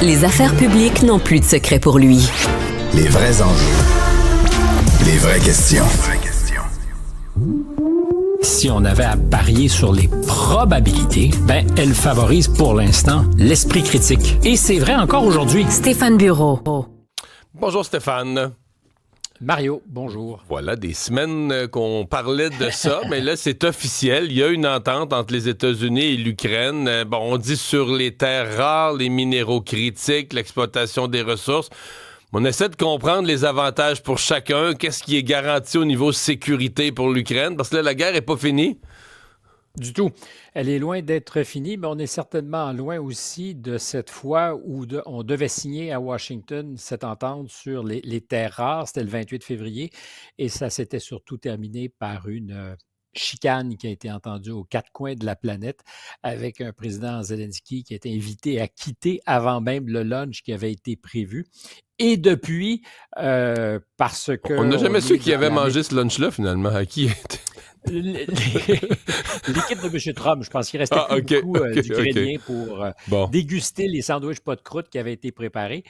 Les affaires publiques n'ont plus de secret pour lui. Les vrais enjeux. Les vraies questions. Si on avait à parier sur les probabilités, elle favorise pour l'instant l'esprit critique. Et c'est vrai encore aujourd'hui. Stéphane Bureau. Bonjour Stéphane. Mario, bonjour. Voilà, des semaines qu'on parlait de ça, mais là, c'est officiel. Il y a une entente entre les États-Unis et l'Ukraine. On dit sur les terres rares, les minéraux critiques, l'exploitation des ressources. On essaie de comprendre les avantages pour chacun. Qu'est-ce qui est garanti au niveau sécurité pour l'Ukraine? Parce que là, la guerre n'est pas finie. Du tout. Elle est loin d'être finie, mais on est certainement loin aussi de cette fois où on devait signer à Washington cette entente sur les terres rares. C'était le 28 février et ça s'était surtout terminé par une chicane qui a été entendue aux quatre coins de la planète avec un président Zelensky qui a été invité à quitter avant même le lunch qui avait été prévu. Et depuis, parce que... On n'a jamais su qui avait mangé ce lunch-là, finalement. À qui était... L'équipe de M. Trump, je pense qu'il restait beaucoup d'Ukrainiens pour déguster les sandwichs pas de croûte qui avaient été préparés.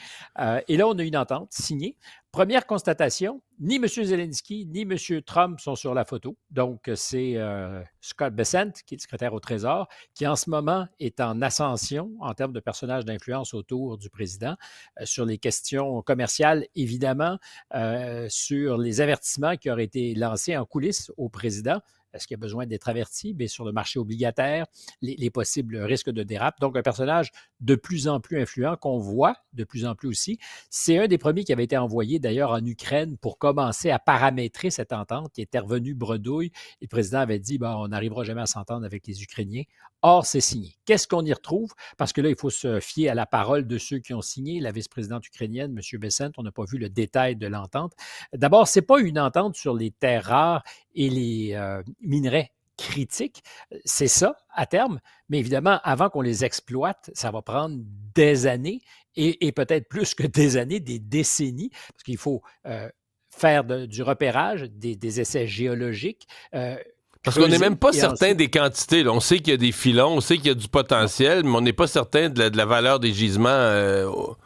Et là, on a une entente signée. Première constatation, ni M. Zelensky ni M. Trump sont sur la photo. Donc, c'est Scott Bessent, qui est le secrétaire au Trésor, qui en ce moment est en ascension en termes de personnage d'influence autour du président, sur les questions commerciales, évidemment, sur les avertissements qui auraient été lancés en coulisses au président. Est-ce qu'il y a besoin d'être averti? Bien, sur le marché obligataire, les possibles risques de dérape. Donc, un personnage de plus en plus influent qu'on voit de plus en plus aussi. C'est un des premiers qui avait été envoyé d'ailleurs en Ukraine pour commencer à paramétrer cette entente qui était revenue bredouille. Et le président avait dit, on n'arrivera jamais à s'entendre avec les Ukrainiens. Or, c'est signé. Qu'est-ce qu'on y retrouve? Parce que là, il faut se fier à la parole de ceux qui ont signé. La vice-présidente ukrainienne, M. Bessent, on n'a pas vu le détail de l'entente. D'abord, ce n'est pas une entente sur les terres rares et les minerais critiques. C'est ça, à terme. Mais évidemment, avant qu'on les exploite, ça va prendre des années et peut-être plus que des années, des décennies, parce qu'il faut faire du repérage, des essais géologiques. Parce qu'on n'est même pas certain des quantités. Là. On sait qu'il y a des filons, on sait qu'il y a du potentiel, mais on n'est pas certain de la valeur des gisements.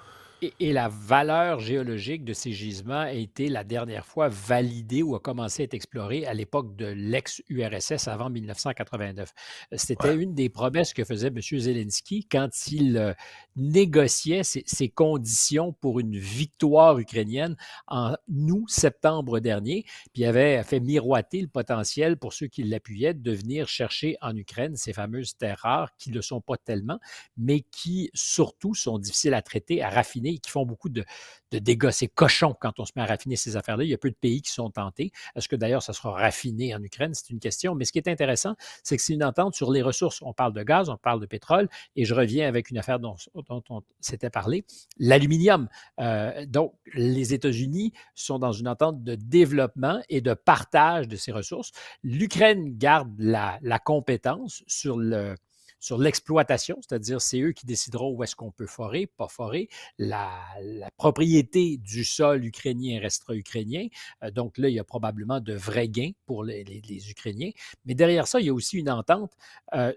Et la valeur géologique de ces gisements a été la dernière fois validée ou a commencé à être explorée à l'époque de l'ex-URSS avant 1989. C'était une des promesses que faisait M. Zelensky quand il négociait ces conditions pour une victoire ukrainienne en août-septembre dernier. Puis il avait fait miroiter le potentiel pour ceux qui l'appuyaient de venir chercher en Ukraine ces fameuses terres rares qui ne le sont pas tellement, mais qui surtout sont difficiles à traiter, à raffiner et qui font beaucoup de dégâts. C'est cochon quand on se met à raffiner ces affaires-là. Il y a peu de pays qui sont tentés. Est-ce que d'ailleurs ça sera raffiné en Ukraine? C'est une question. Mais ce qui est intéressant, c'est que c'est une entente sur les ressources. On parle de gaz, on parle de pétrole et je reviens avec une affaire dont on s'était parlé, l'aluminium. Donc, les États-Unis sont dans une entente de développement et de partage de ces ressources. L'Ukraine garde la compétence sur l'exploitation, c'est-à-dire c'est eux qui décideront où est-ce qu'on peut forer, pas forer. La propriété du sol ukrainien restera ukrainien. Donc là, il y a probablement de vrais gains pour les Ukrainiens. Mais derrière ça, il y a aussi une entente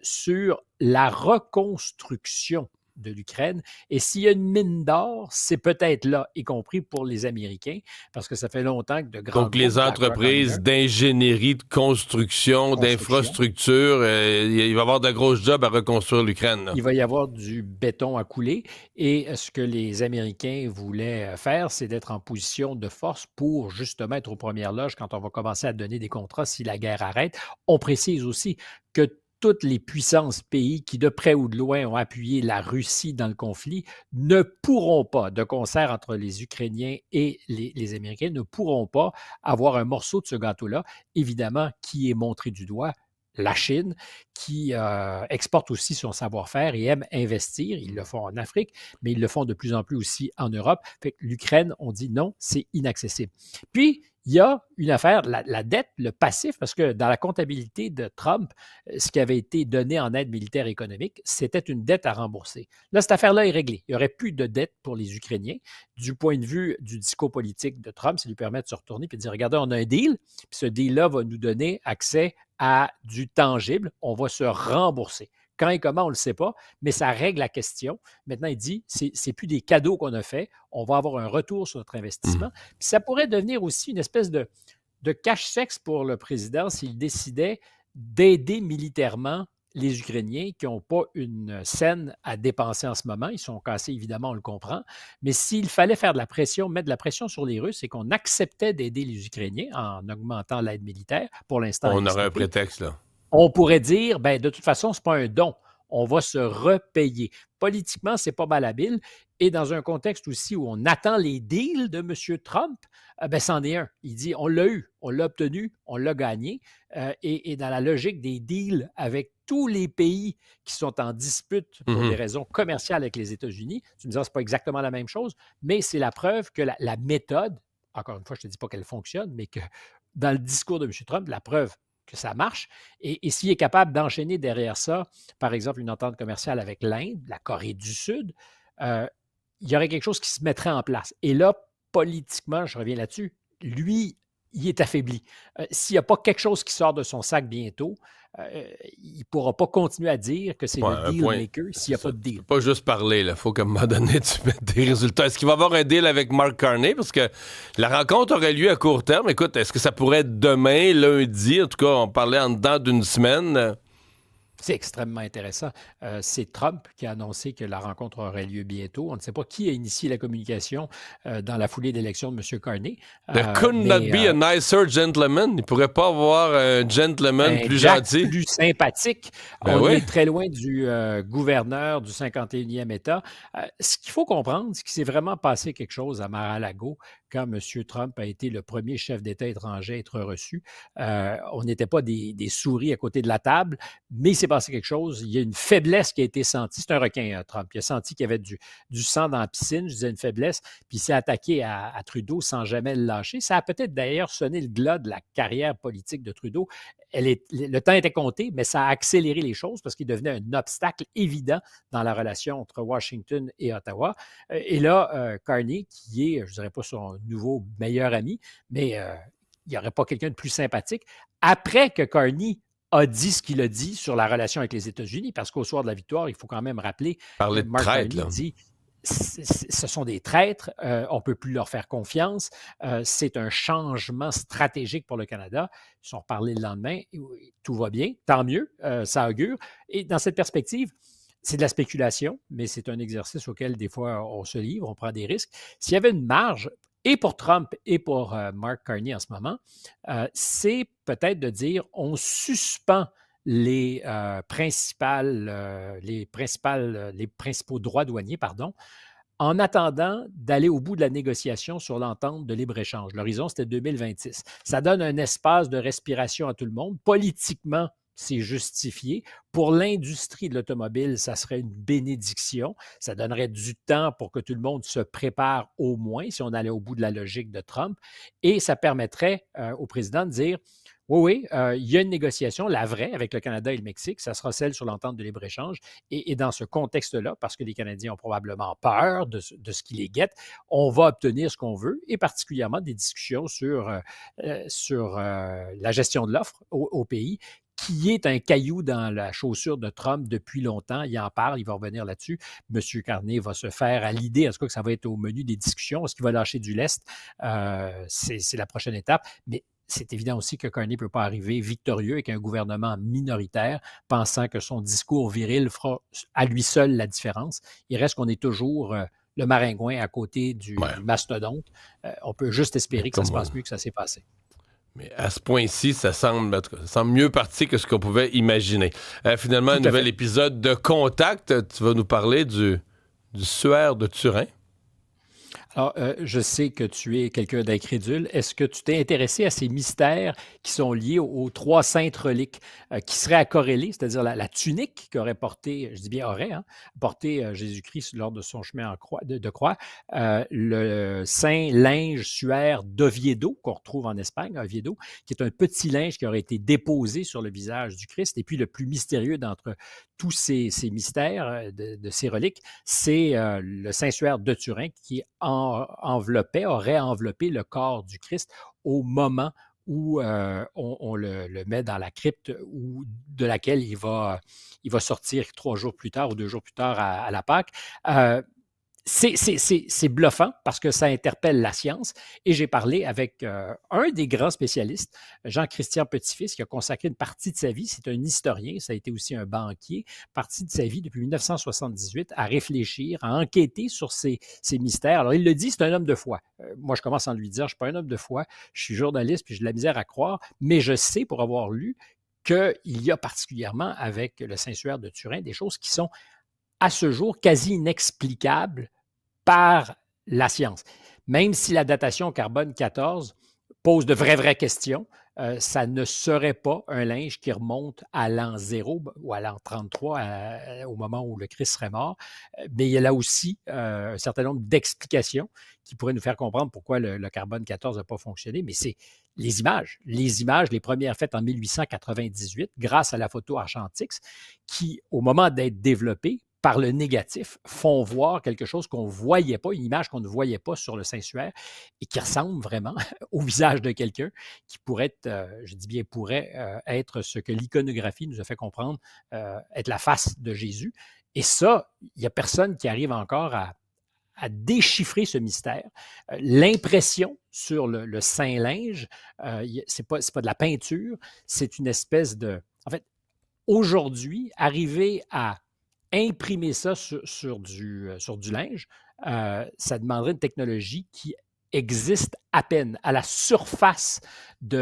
sur la reconstruction de l'Ukraine. Et s'il y a une mine d'or, c'est peut-être là, y compris pour les Américains, parce que ça fait longtemps que de grands Donc, les entreprises d'ingénierie, de construction, d'infrastructure, il va y avoir de gros jobs à reconstruire l'Ukraine. Là. Il va y avoir du béton à couler. Et ce que les Américains voulaient faire, c'est d'être en position de force pour justement être aux premières loges quand on va commencer à donner des contrats si la guerre arrête. On précise aussi que toutes les puissances pays qui, de près ou de loin, ont appuyé la Russie dans le conflit ne pourront pas, de concert entre les Ukrainiens et les Américains, ne pourront pas avoir un morceau de ce gâteau-là, évidemment, qui est montré du doigt. La Chine, qui exporte aussi son savoir-faire et aime investir. Ils le font en Afrique, mais ils le font de plus en plus aussi en Europe. Fait que l'Ukraine, on dit non, c'est inaccessible. Puis, il y a une affaire, la dette, le passif, parce que dans la comptabilité de Trump, ce qui avait été donné en aide militaire et économique, c'était une dette à rembourser. Là, cette affaire-là est réglée. Il n'y aurait plus de dette pour les Ukrainiens. Du point de vue du discours politique de Trump, ça lui permet de se retourner et de dire, regardez, on a un deal, puis ce deal-là va nous donner accès à du tangible. On va se rembourser. Quand et comment, on ne le sait pas, mais ça règle la question. Maintenant, il dit, c'est plus des cadeaux qu'on a faits, on va avoir un retour sur notre investissement. Puis ça pourrait devenir aussi une espèce de cache-sexe pour le président s'il décidait d'aider militairement les Ukrainiens qui n'ont pas une scène à dépenser en ce moment. Ils sont cassés, évidemment, on le comprend. Mais s'il fallait faire de la pression, mettre de la pression sur les Russes et qu'on acceptait d'aider les Ukrainiens en augmentant l'aide militaire, pour l'instant, On elle est aurait un stoppée, prétexte, là. on pourrait dire, ben, de toute façon, ce n'est pas un don. On va se repayer. Politiquement, c'est pas mal habile. Et dans un contexte aussi où on attend les deals de M. Trump, ben, c'en est un. Il dit, on l'a eu, on l'a obtenu, on l'a gagné. Et dans la logique des deals avec tous les pays qui sont en dispute pour des raisons commerciales avec les États-Unis, tu me diras, ce n'est pas exactement la même chose, mais c'est la preuve que la méthode, encore une fois, je ne te dis pas qu'elle fonctionne, mais que dans le discours de M. Trump, la preuve que ça marche. Et s'il est capable d'enchaîner derrière ça, par exemple, une entente commerciale avec l'Inde, la Corée du Sud, il y aurait quelque chose qui se mettrait en place. Et là, politiquement, je reviens là-dessus, lui, il est affaibli. S'il n'y a pas quelque chose qui sort de son sac bientôt, il ne pourra pas continuer à dire que c'est le deal maker s'il n'y a pas de deal. Tu peux pas juste parler, il faut qu'à un moment donné, tu mettes des résultats. Est-ce qu'il va y avoir un deal avec Mark Carney? Parce que la rencontre aurait lieu à court terme. Écoute, est-ce que ça pourrait être demain, lundi? En tout cas, on parlait en dedans d'une semaine. C'est extrêmement intéressant. C'est Trump qui a annoncé que la rencontre aurait lieu bientôt. On ne sait pas qui a initié la communication dans la foulée d'élection de M. Carney. There could not be a nicer gentleman. Il ne pourrait pas avoir un gentleman plus gentil. Plus sympathique. On est très loin du gouverneur du 51e État. Ce qu'il faut comprendre, c'est qu'il s'est vraiment passé quelque chose à Mar-a-Lago quand M. Trump a été le premier chef d'État étranger à être reçu. On n'était pas des souris à côté de la table, mais il s'est passé quelque chose. Il y a une faiblesse qui a été sentie. C'est un requin, Trump. Il a senti qu'il y avait du sang dans la piscine, je disais une faiblesse, puis il s'est attaqué à Trudeau sans jamais le lâcher. Ça a peut-être d'ailleurs sonné le glas de la carrière politique de Trudeau. Le temps était compté, mais ça a accéléré les choses parce qu'il devenait un obstacle évident dans la relation entre Washington et Ottawa. Et là, Carney, qui est, je ne dirais pas son nouveau meilleur ami, mais il n'y aurait pas quelqu'un de plus sympathique. Après que Carney a dit ce qu'il a dit sur la relation avec les États-Unis, parce qu'au soir de la victoire, il faut quand même rappeler que Mark Carney dit ce sont des traîtres, on ne peut plus leur faire confiance, c'est un changement stratégique pour le Canada. Ils sont reparlés le lendemain, tout va bien, tant mieux, ça augure. Et dans cette perspective, c'est de la spéculation, mais c'est un exercice auquel des fois on se livre, on prend des risques. S'il y avait une marge, et pour Trump et pour Mark Carney en ce moment, c'est peut-être de dire on suspend les principaux droits douaniers, en attendant d'aller au bout de la négociation sur l'entente de libre-échange. L'horizon, c'était 2026. Ça donne un espace de respiration à tout le monde. Politiquement, c'est justifié. Pour l'industrie de l'automobile, ça serait une bénédiction. Ça donnerait du temps pour que tout le monde se prépare au moins, si on allait au bout de la logique de Trump. Et ça permettrait au président de dire oui, il y a une négociation, la vraie, avec le Canada et le Mexique, ça sera celle sur l'entente de libre-échange. Et dans ce contexte-là, parce que les Canadiens ont probablement peur de ce qui les guette, on va obtenir ce qu'on veut, et particulièrement des discussions sur la gestion de l'offre au pays, qui est un caillou dans la chaussure de Trump depuis longtemps. Il en parle, il va revenir là-dessus. M. Carney va se faire à l'idée, en tout cas que ça va être au menu des discussions. Est-ce qu'il va lâcher du lest? C'est la prochaine étape. Mais c'est évident aussi que Carney ne peut pas arriver victorieux avec un gouvernement minoritaire, pensant que son discours viril fera à lui seul la différence. Il reste qu'on est toujours le maringouin à côté du mastodonte. On peut juste espérer que ça se passe mieux que ça s'est passé. Mais à ce point-ci, ça semble mieux parti que ce qu'on pouvait imaginer. Finalement, un nouvel épisode de Contact. Tu vas nous parler du suaire de Turin. Alors, je sais que tu es quelqu'un d'incrédule. Est-ce que tu t'es intéressé à ces mystères qui sont liés aux trois saintes reliques qui seraient à corréler, c'est-à-dire la tunique qu'aurait porté, je dis bien aurait, porté Jésus-Christ lors de son chemin de croix, le saint linge suaire d'Oviedo, qu'on retrouve en Espagne, Oviedo, qui est un petit linge qui aurait été déposé sur le visage du Christ. Et puis, le plus mystérieux d'entre tous ces mystères de ces reliques, c'est le saint suaire de Turin qui aurait enveloppé le corps du Christ au moment où on le met dans la crypte de laquelle il va sortir 3 jours plus tard ou 2 jours plus tard à la Pâque. C'est bluffant parce que ça interpelle la science. Et j'ai parlé avec un des grands spécialistes, Jean-Christian Petit-Fils, qui a consacré une partie de sa vie, c'est un historien, ça a été aussi un banquier, partie de sa vie depuis 1978 à réfléchir, à enquêter sur ces mystères. Alors, il le dit, c'est un homme de foi. Moi, je commence en lui dire, je ne suis pas un homme de foi, je suis journaliste, puis j'ai de la misère à croire, mais je sais, pour avoir lu, qu'il y a particulièrement avec le Saint-Suaire de Turin des choses qui sont à ce jour quasi inexplicable par la science. Même si la datation carbone 14 pose de vraies questions, ça ne serait pas un linge qui remonte à l'an 0 ou à l'an 33, au moment où le Christ serait mort. Mais il y a là aussi un certain nombre d'explications qui pourraient nous faire comprendre pourquoi le carbone 14 n'a pas fonctionné. Mais c'est les images, les premières faites en 1898, grâce à la photo Argentix, qui, au moment d'être développée, par le négatif, font voir quelque chose qu'on ne voyait pas, une image qu'on ne voyait pas sur le Saint-Suaire et qui ressemble vraiment au visage de quelqu'un qui pourrait être, je dis bien pourrait être ce que l'iconographie nous a fait comprendre, être la face de Jésus. Et ça, il n'y a personne qui arrive encore à déchiffrer ce mystère. L'impression sur le Saint-Linge, c'est pas de la peinture, c'est une espèce de... En fait, aujourd'hui, arriver à imprimer ça sur du linge, ça demanderait une technologie qui existe à peine à la surface du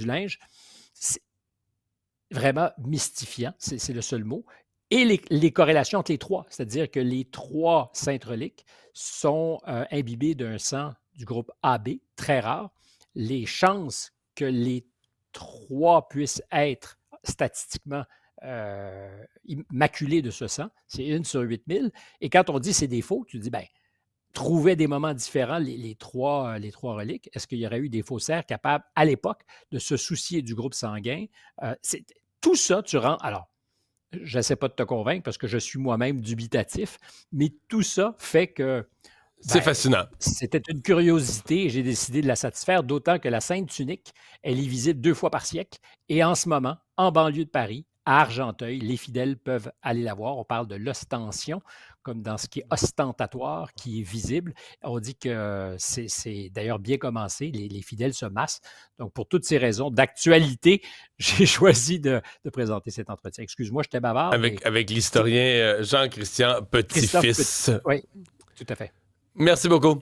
linge. C'est vraiment mystifiant, c'est le seul mot. Et les corrélations entre les trois, c'est-à-dire que les 3 saintes reliques sont imbibées d'un sang du groupe AB, très rare. Les chances que les 3 puissent être statistiquement maculés de ce sang, c'est 1 sur 8000. Et quand on dit c'est des faux, tu dis, ben, trouver des moments différents les trois reliques. Est-ce qu'il y aurait eu des faussaires capables, à l'époque, de se soucier du groupe sanguin? Tout ça, tu rends... Alors, je n'essaie pas de te convaincre parce que je suis moi-même dubitatif, mais tout ça fait que c'est fascinant. C'était une curiosité et j'ai décidé de la satisfaire, d'autant que la Sainte Tunique, elle est visible 2 fois par siècle. Et en ce moment, en banlieue de Paris, à Argenteuil, les fidèles peuvent aller la voir. On parle de l'ostension, comme dans ce qui est ostentatoire, qui est visible. On dit que c'est d'ailleurs bien commencé. Les fidèles se massent. Donc, pour toutes ces raisons d'actualité, j'ai choisi de présenter cet entretien. Excuse-moi, j'étais bavard. Avec l'historien Jean-Christian Petit-Fils. Oui, tout à fait. Merci beaucoup.